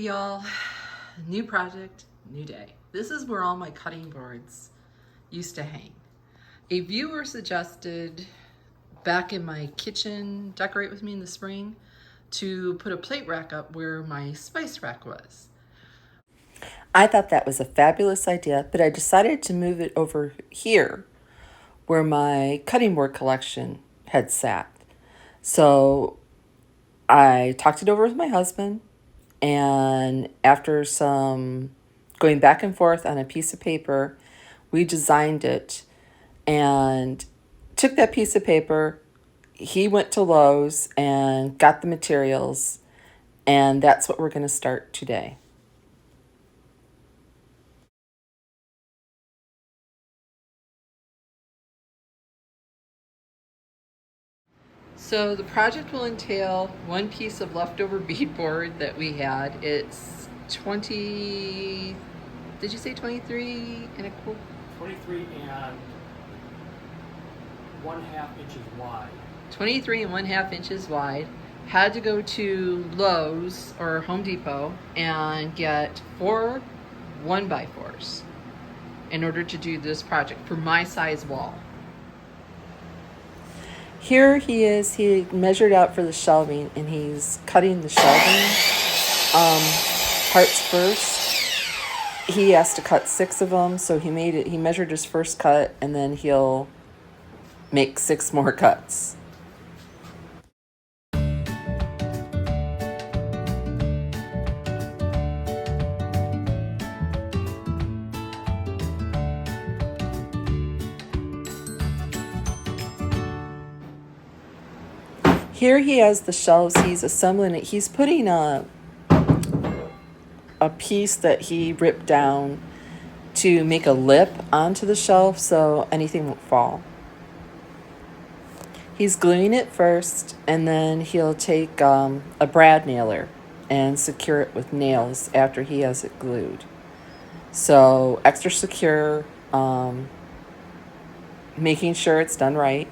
y'all. New project, new day. This is where all my cutting boards used to hang. A viewer suggested back in my kitchen, decorate with me in the spring, to put a plate rack up where my spice rack was. I thought that was a fabulous idea, but I decided to move it over here where my cutting board collection had sat. So I talked it over with my husband, and after some going back and forth on a piece of paper, we designed it and took that piece of paper. He went to Lowe's and got the materials, and that's what we're going to start today. So the project will entail one piece of leftover beadboard that we had. It's 20, did you say 23 and a quarter? 23 and 1/2 inches wide. 23 and 1/2 inches wide. Had to go to Lowe's or Home Depot and get 4 1x4s in order to do this project for my size wall. Here he is. He measured out for the shelving, and he's cutting the shelving parts first. He has to cut 6 of them, so he made it. He measured his first cut, and then he'll make 6 more cuts. Here he has the shelves. He's assembling it. He's putting a piece that he ripped down to make a lip onto the shelf so anything won't fall. He's gluing it first, and then he'll take a brad nailer and secure it with nails after he has it glued. So extra secure, making sure it's done right.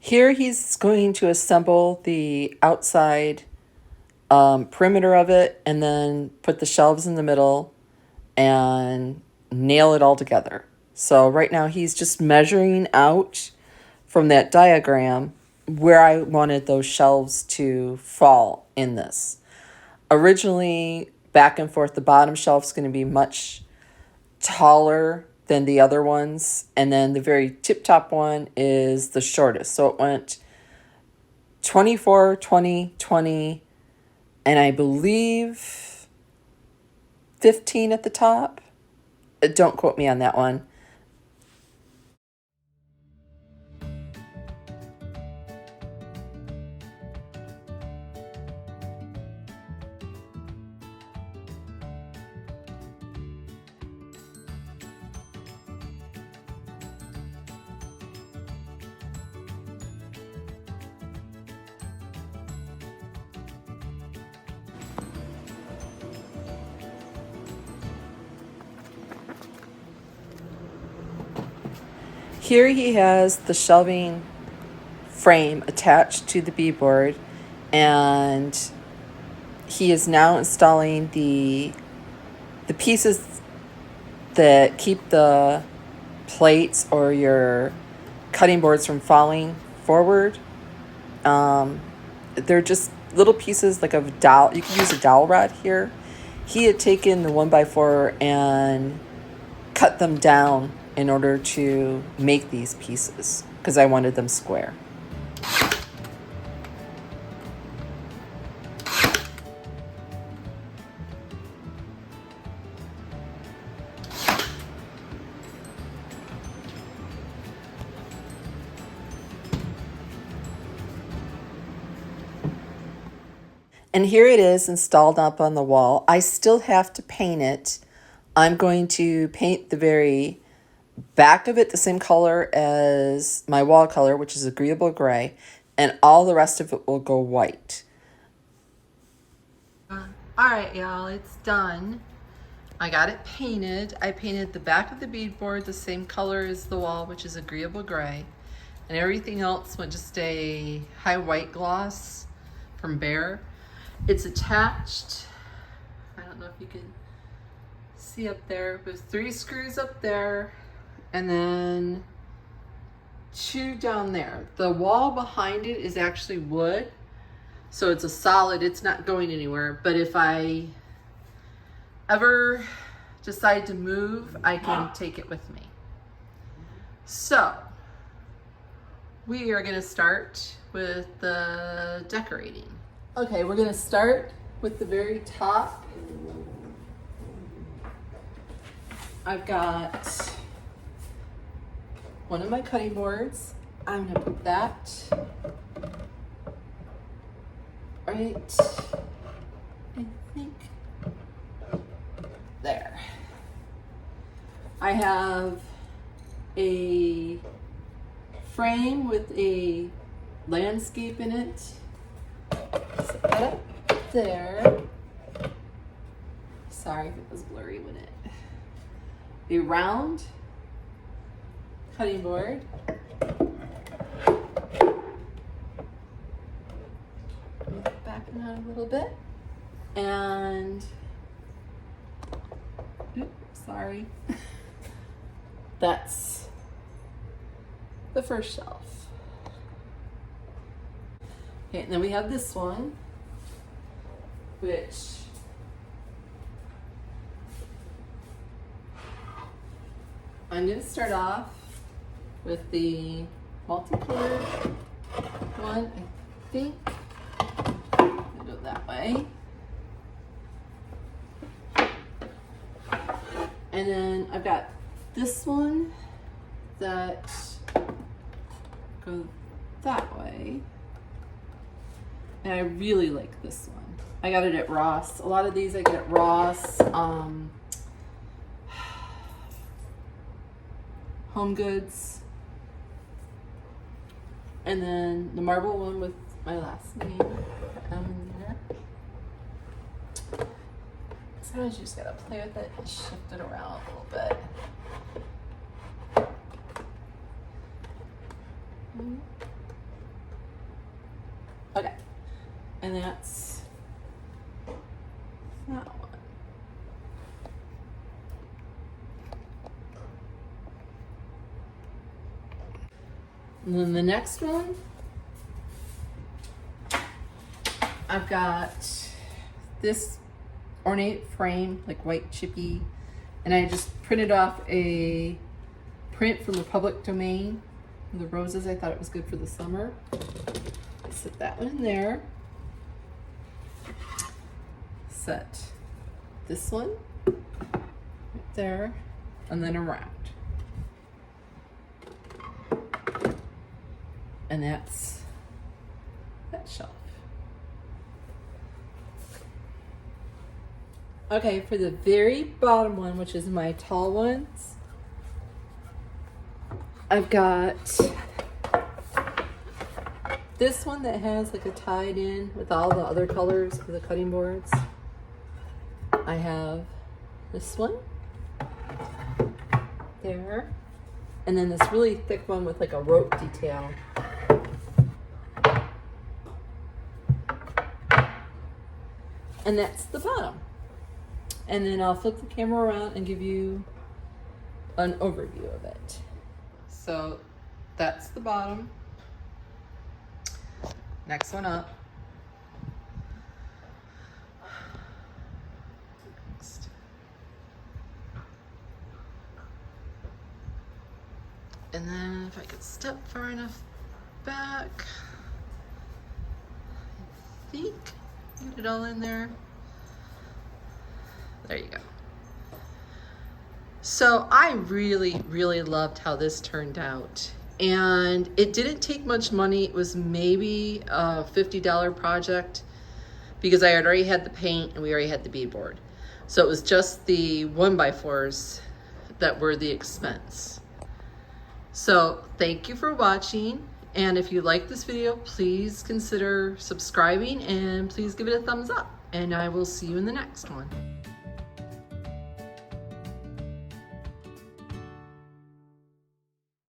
Here he's going to assemble the outside perimeter of it, and then put the shelves in the middle and nail it all together. So right now he's just measuring out from that diagram where I wanted those shelves to fall in this. Originally, back and forth, the bottom shelf's going to be much taller than the other ones, and then the very tip top one is the shortest. So it went 24, 20, 20, and I believe 15 at the top. Don't quote me on that one. Here he has the shelving frame attached to the beadboard, and he is now installing the pieces that keep the plates or your cutting boards from falling forward. They're just little pieces like of dowel. You can use a dowel rod here. he had taken the 1x4 and cut them down in order to make these pieces because I wanted them square. And here it is installed up on the wall. I still have to paint it. I'm going to paint the very back of it the same color as my wall color, which is agreeable gray, and all the rest of it will go white. All right, y'all, it's done. I got it painted. I painted the back of the beadboard the same color as the wall, which is agreeable gray, and everything else went just a high white gloss from Behr. It's attached, I don't know if you can see up there, there's 3 screws up there and then 2 down there. The wall behind it is actually wood, so it's a solid, it's not going anywhere. But if I ever decide to move, I can take it with me. So we are gonna start with the decorating. Okay, we're gonna start with the very top. I've got one of my cutting boards. I'm gonna put that right, I think, there. I have a frame with a landscape in it. Set that up there. Sorry if it was blurry when it. A round cutting board. Backing out a little bit. And, oops, sorry. That's the first shelf. Okay, and then we have this one, which I'm going to start off with the multicolored one. I think I'll go that way. And then I've got this one that goes that way. And I really like this one. I got it at Ross. A lot of these I get at Ross, Home Goods. And then the marble one with my last name in there. Sometimes you just gotta play with it and shift it around a little bit. Okay. And that's that one. And then the next one, I've got this ornate frame, like white chippy, and I just printed off a print from the public domain, the roses. I thought it was good for the summer. Set that one in there. Set this one right there, and then around. And that's that shelf. Okay, for the very bottom one, which is my tall ones, I've got this one that has like a tied in with all the other colors for the cutting boards. I have this one there, and then this really thick one with like a rope detail. And that's the bottom. And then I'll flip the camera around and give you an overview of it. So that's the bottom. Next one up. And then if I could step far enough back, I think get it all in there. There you go. So I really, really loved how this turned out. And it didn't take much money. It was maybe a $50 project because I had already had the paint and we already had the beadboard. So it was just the 1x4s that were the expense. So thank you for watching. And if you like this video, please consider subscribing and please give it a thumbs up. And I will see you in the next one.